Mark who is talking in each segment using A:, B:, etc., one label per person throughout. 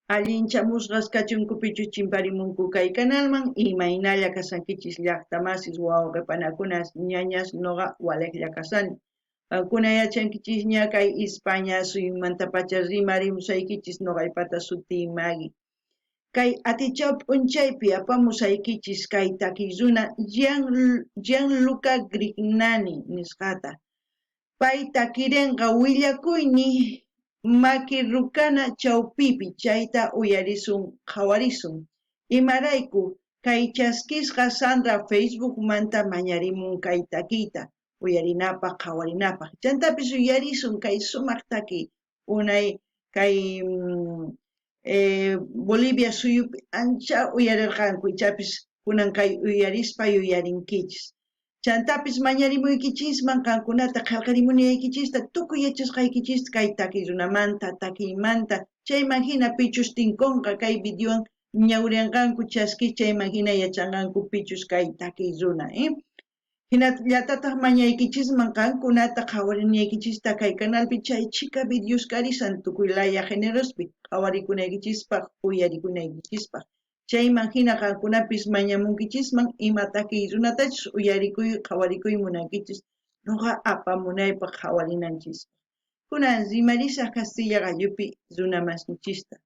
A: Allinchamusqas kachunkupichus chimparimunku kay kanalman imaynalla kasankichis llaqtamasis wawqipanakunas ñañas noqa waliqlla kasani. Kuna yachankichis ña kay España suyunmantapacha rimarimusaykichis noqaypata sutimagi. Kay atichaw p'unchaypi apamusaykichis kay takiq runa Gianluca Grignani nisqata. Pay takirinqa willakuyni Maki Rukana chawpipi chayta uyarisun qhawarisun. Imarayku kay chaskisqa Sandra Facebook manta mañarimun kay takiyta uyarinapaq qhawarinapaq. Chantapis uyarisun kay sumaq taki unay kay Bolivia suyupi ancha uyarirqanku ichapis kunan kay uyarispa uyarinkichis. Chantapis mañarimuykichisman qankunata qillqarimunaykichista tukuy yachasqaykichista kay takiy runamanta takiymanta chayman hina pichus tinkunqa kay videowan ñawrianqanku chaskis chayman hina yachanqanku pichus kay takiy runa hinallatataq mañaykichisman qankunata qhawarinaykichista kay canalpi chay chika videos karisan tukuy laya generospi qhawarikunaykichispa uyarikunaykichispaq chayman hina qankunapis mañamunkichisman ima takiy runatachus uyarikuy qhawarikuy munankichis noqa apamunaypaq qhawarinanchis. Kunan rimarisaq Castilla Gallupi runamasnichista.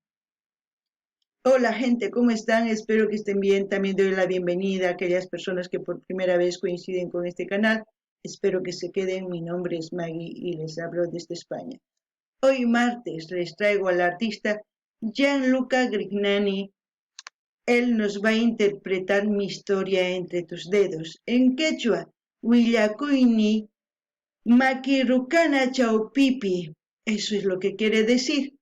A: Hola gente, ¿cómo están? Espero que estén bien. También doy la bienvenida a aquellas personas que por primera vez coinciden con este canal. Espero que se queden. Mi nombre es Maggie y les hablo desde España. Hoy martes les traigo al artista Gianluca Grignani. Él nos va a interpretar mi historia entre tus dedos. En quechua, Willakuyni Makirukana Chaupipi. Eso es lo que quiere decir.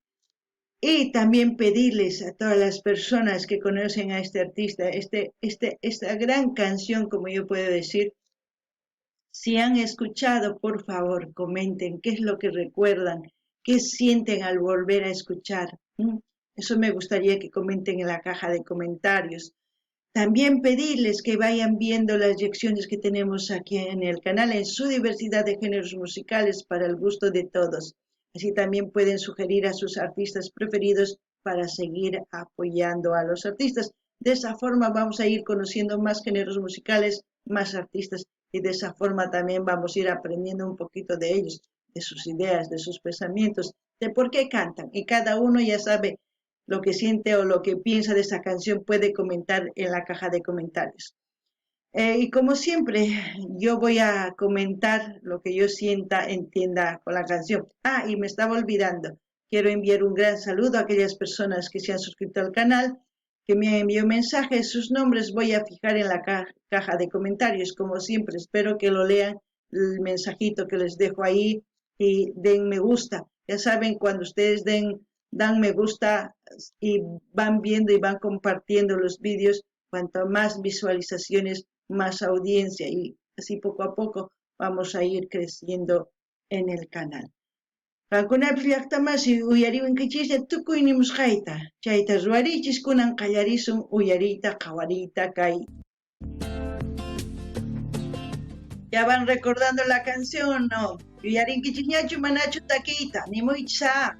A: Y también pedirles a todas las personas que conocen a este artista, esta gran canción, como yo puedo decir, si han escuchado, por favor, comenten qué es lo que recuerdan, qué sienten al volver a escuchar. Eso me gustaría que comenten en la caja de comentarios. También pedirles que vayan viendo las lecciones que tenemos aquí en el canal en su diversidad de géneros musicales para el gusto de todos. Así también pueden sugerir a sus artistas preferidos para seguir apoyando a los artistas. De esa forma vamos a ir conociendo más géneros musicales, más artistas y de esa forma también vamos a ir aprendiendo un poquito de ellos, de sus ideas, de sus pensamientos, de por qué cantan. Y cada uno ya sabe lo que siente o lo que piensa de esa canción puede comentar en la caja de comentarios. Y como siempre, yo voy a comentar lo que yo sienta, entienda con la canción. Y me estaba olvidando. Quiero enviar un gran saludo a aquellas personas que se han suscrito al canal, que me han enviado mensajes. Sus nombres voy a fijar en la caja de comentarios. Como siempre, espero que lo lean, el mensajito que les dejo ahí y den me gusta. Ya saben, cuando ustedes dan me gusta y van viendo y van compartiendo los vídeos, cuanto más visualizaciones, más audiencia y así poco a poco vamos a ir creciendo en el canal. Qankunapi llaqtamasi uyariwinkichista tukuyni musqayta chayta ruwarichis kunan qallarisun uyariyta qhawariyta kay. Ya van recordando la canción, ¿no? Uyarinkichñachu manachu takiyta nimuychisa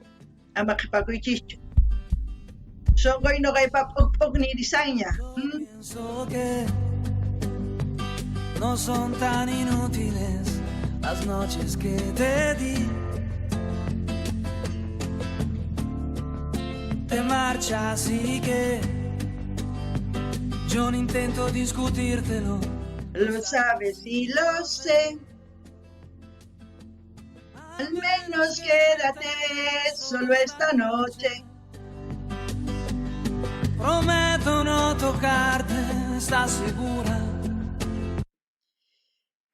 A: ama qhipakuychischu. Songoy noqaypa p'ukp'ukni risaña.
B: No son tan inútiles las noches que te di. Te marchas y que yo no intento discutírtelo.
A: Lo sabes y lo sé. Al menos quédate solo esta noche.
B: Prometo no tocarte, ¿estás segura?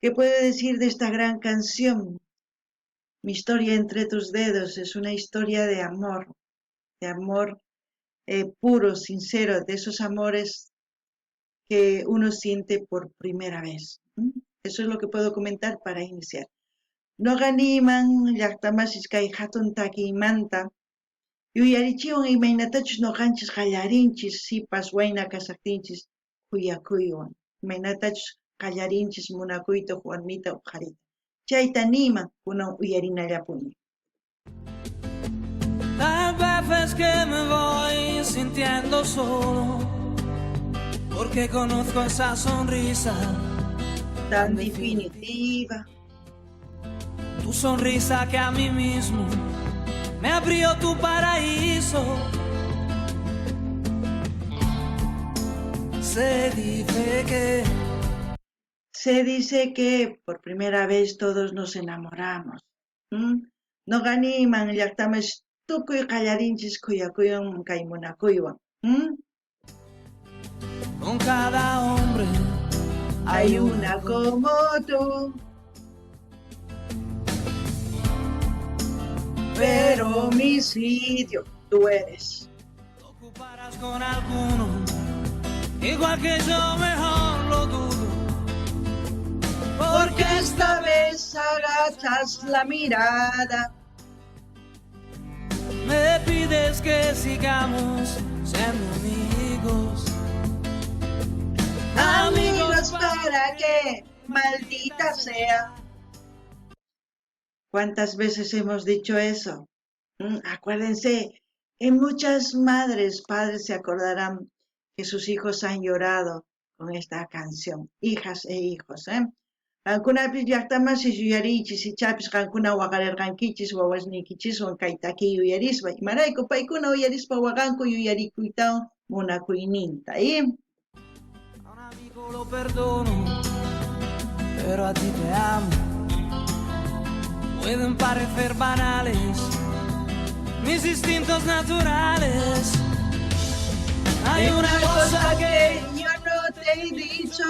A: ¿Qué puedo decir de esta gran canción? Mi historia entre tus dedos es una historia de amor puro, sincero, de esos amores que uno siente por primera vez. Eso es lo que puedo comentar para iniciar. No ganiman, llaqtamasis kay hatun takiymanta, yuyarichiwan imaynatachus noqanchis qallarinchis, sipas wayna kasaqtinchis kuyakuywan, imaynatachus qallarinchis munakuyta warmita uqarita. Chayta nima kunan uyarinallapuni.
B: Hay veces que me voy sintiendo solo, porque conozco esa sonrisa
A: tan definitiva.
B: Tu sonrisa que a mí mismo me abrió tu paraíso. Se
A: dice que por primera vez todos nos enamoramos. No ganiman llaqtamas tukuy qallarinchis kuyakuyan kay munakuywan.
B: Con cada hombre
A: hay una como tú. Pero mi sitio tú eres.
B: Te ocuparás con alguno, igual que yo, mejor lo dudo.
A: Porque esta vez agachas la mirada.
B: Me pides que sigamos siendo amigos.
A: Amigos para que, maldita sea. ¿Cuántas veces hemos dicho eso? Acuérdense, en muchas madres, padres se acordarán que sus hijos han llorado con esta canción, hijas e hijos, Qankunapis llaqtamas yuyarichis ichapis qankuna waqarirqankichis wawasniykichiswan kaytaki yuyarispa imarayku paykuna uyarispa waqanku yuyarikuytawan munakuyninta,
B: A un amigo lo perdono, pero a ti te amo. Pueden parecer banales mis instintos naturales. Hay una cosa que
A: yo no te he dicho.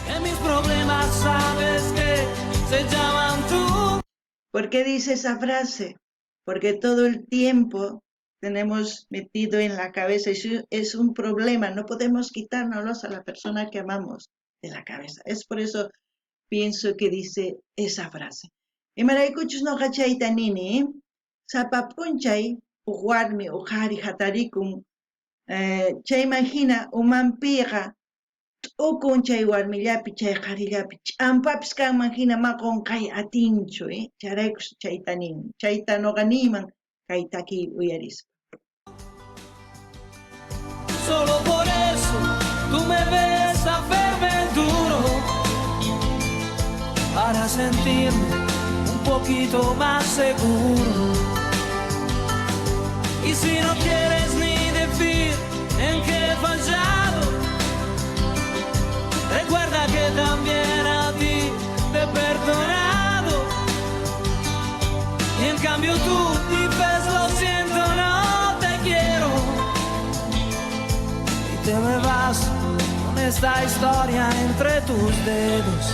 B: Que mis problemas sabes que se llaman tú.
A: ¿Por qué dice esa frase? Porque todo el tiempo tenemos metido en la cabeza, es un problema, no podemos quitárnoslos a la persona que amamos de la cabeza. Es por eso pienso que dice esa frase. Imaraykuchus noqa chayta nini, sapapunchay warmi uqhari hatarikun, chayman umanpiqa t'ukun chay warmillapi chay qharillapi ch'ampapis kanman hina ma qunqay atinchu, charaykus chayta nin, chayta noqa niyman kay taki uyarispa.
B: Solo por eso tú me ves a ferventuro, para sentirme un poquito más seguro. Y si no quieres ni decir en qué he fallado, recuerda que también a ti te he perdonado. Y en cambio tú dices lo siento, no te quiero. Y te me vas con esta historia entre tus dedos.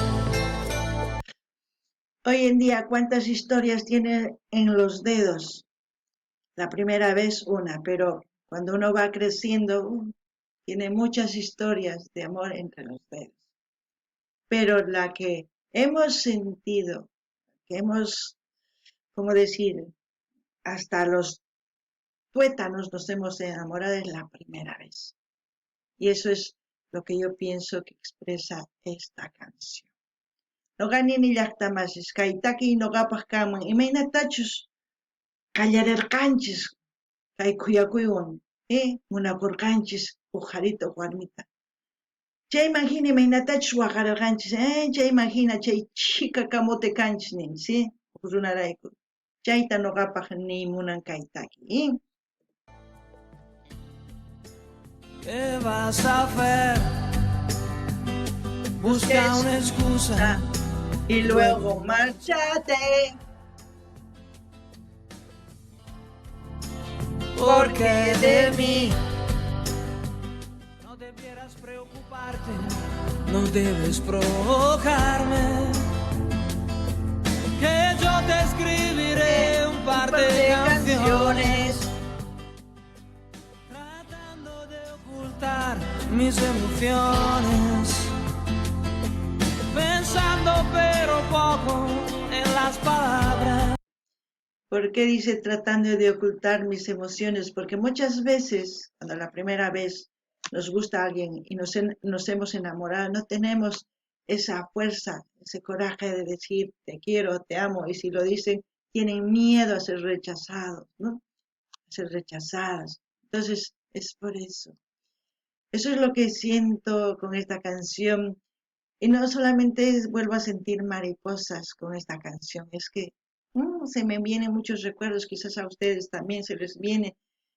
A: Hoy en día, ¿cuántas historias tiene en los dedos? La primera vez una, pero cuando uno va creciendo, tiene muchas historias de amor entre los dedos. Pero la que hemos sentido, que hemos, ¿cómo decir? Hasta los tuétanos nos hemos enamorado es la primera vez. Y eso es lo que yo pienso que expresa esta canción. Noqanini llaqtamas kaytaki noqapaq kanman imaynatachus qallarirqanchis kay kuyakuywan, munakurqanchis uqharita warmita. Chayman hina imaynatachus waqarirqanchis, chayman hina chay chika kamote kanchis nin, runarayku. Chayta noqapaq niymunan kaytaki,
B: ¿Qué vas a hacer? Busca una excusa
A: y luego márchate.
B: Porque de mí no debieras preocuparte, no debes provocarme, que yo te escribiré un par de canciones tratando de ocultar mis emociones, pensando pero poco en las palabras.
A: ¿Por qué dice tratando de ocultar mis emociones? Porque muchas veces, cuando la primera vez nos gusta alguien y nos hemos enamorado, no tenemos esa fuerza, ese coraje de decir te quiero, te amo, y si lo dicen, tienen miedo a ser rechazados, ¿no? ser rechazadas. Entonces, es por eso. Eso es lo que siento con esta canción. Y no solamente vuelvo a sentir mariposas con esta canción, es que se me vienen muchos recuerdos, quizás a ustedes también se les viene.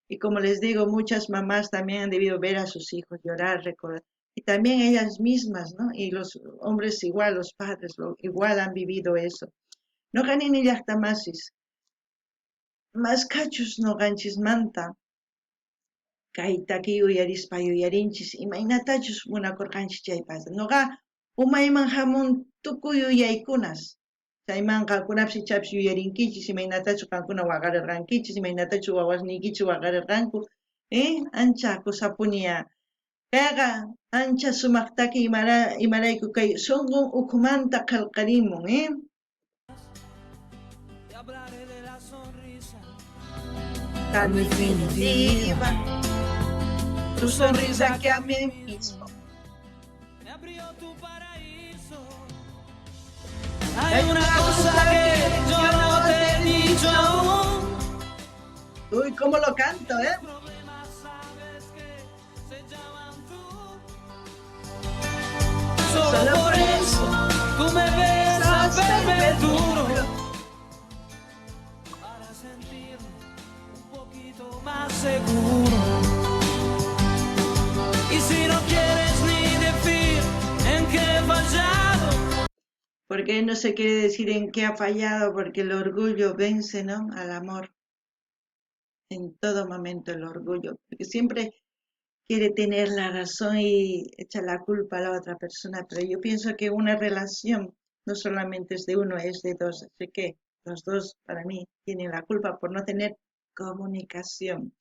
A: Y como les digo, muchas mamás también han debido ver a sus hijos llorar, recordar. Y también ellas mismas, ¿no? Y los hombres igual, los padres igual han vivido eso. No ganin ni llaqtamasis, más cachos no ganchis manta, kaytaki uyarispa uyarinchis, imaynatachus munakurqanchis chaypasa. Noqa umayman hamun tukuy uyaykunas. Chaymanqa kunapis ichapis yuyarinkichis, imaynatachu qankuna waqarirqankichis, imaynatachu wawasniykichis waqarirqanku, ancha kusapunia. Kayqa ancha sumaqtaki imarayku kay sunqun ukhumanta qillqarimun,
B: Te hablaré de la sonrisa
A: tan definitiva, tu sonrisa que a mí mismo.
B: me abrió tu paraíso. Hay una cosa que yo no te he dicho aún.
A: Uy, cómo lo canto,
B: Problemas sabes que se llaman tú.
A: Solo
B: Solo por
A: por
B: eso tú me ves a verme duro. Para sentirme un poquito más seguro. Y si no quieres ni decir en qué he fallado,
A: Porque no se quiere decir en qué ha fallado, porque el orgullo vence, ¿no? Al amor. En todo momento el orgullo, porque siempre quiere tener la razón y echa la culpa a la otra persona, pero yo pienso que una relación no solamente es de uno, es de dos, así que los dos para mí tienen la culpa por no tener comunicación.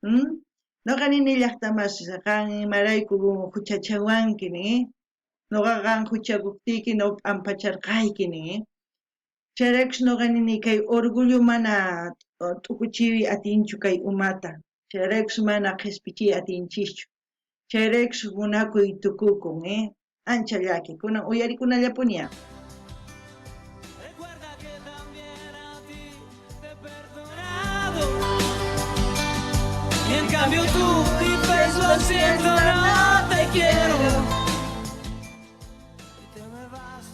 A: No ganin ni llaqtamas, gan marayku huchachawanki, no gan huchakuktiki no ampacharqayki, Chayraykus nuqanini kay orgullo mana t'ukuchiy atinchu kay umata. Chayraykus mana qhispichiy atinchikchu. Chayraykus munakuy tukukun, ancha llaki. Kunan uyarikunallapuña.
B: recuerda que también a ti te he perdonado. Y en cambio tú dices lo siento, no te quiero. Y te me vas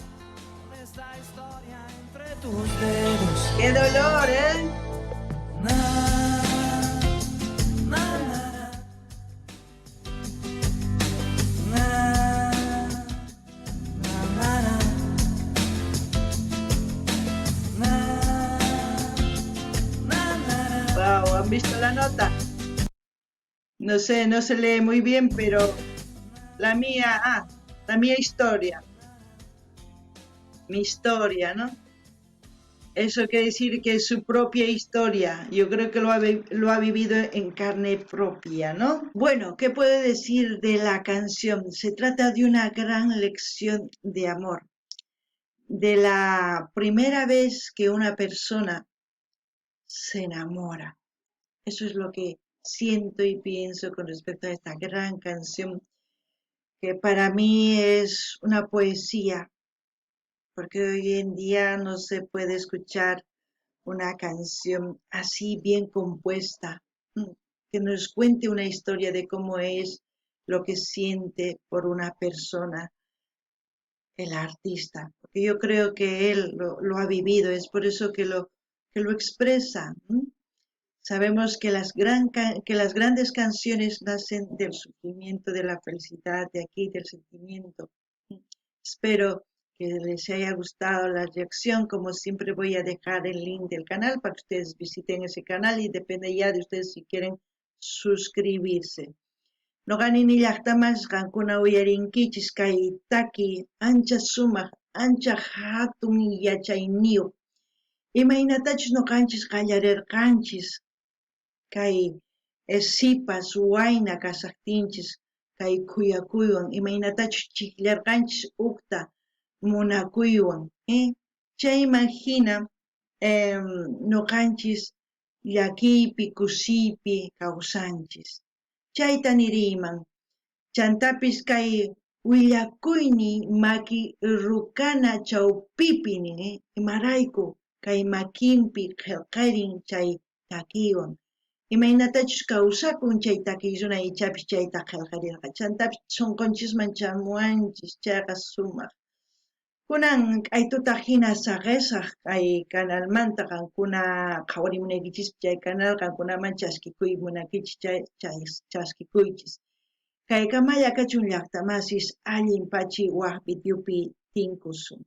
B: con esta historia entre tus dedos.
A: ¡Qué dolor,
B: Na, na, na, na, na, na, na.
A: Wow, ¿han visto la nota? No sé, no se lee muy bien, pero la mía historia. Mi historia, ¿no? Eso quiere decir que es su propia historia. Yo creo que lo ha vivido en carne propia, ¿no? Bueno, ¿qué puedo decir de la canción? Se trata de una gran lección de amor. De la primera vez que una persona se enamora. Eso es lo que siento y pienso con respecto a esta gran canción, que para mí es una poesía, porque hoy en día no se puede escuchar una canción así bien compuesta, que nos cuente una historia de cómo es lo que siente por una persona, el artista, porque yo creo que él lo ha vivido, es por eso que lo expresa. Sabemos que que las grandes canciones nacen del sufrimiento, de la felicidad, de aquí, del sentimiento. Espero que les haya gustado la reacción. Como siempre voy a dejar el link del canal para que ustedes visiten ese canal y depende ya de ustedes si quieren suscribirse. Noqanini llaqtamas qankuna uyarinkichis kay taki ancha sumaq, ancha hatun yachayniyuq. Imaynatachus noqanchis qallarirqanchis kay sipas wayna kasaqtinchis kay khuyakuywan imaynatachus chiklarqanchis uqta munakuywan, chayman hina noqanchis llakiypi kusiypi kawsanchis. Chayta niriyman, chantapis kay willakuyni maki rukana chawpipi imarayku kay makinpi qillqarin chay takiwan. imaynatachus kawsakun chay takiykunaychapis chayta qillqarirqa chantapis sunqunchikman chamuanchis chayqa sumaq kunan k'aytutaq hina saqesaq kay kanalmanta qankuna qhawarimunaykichispi chay kanal qankunaman chaskikuy munakichis chay chaskikuychis kay kamalla kachun llaqta masis allin pachi waq videopi tinkusun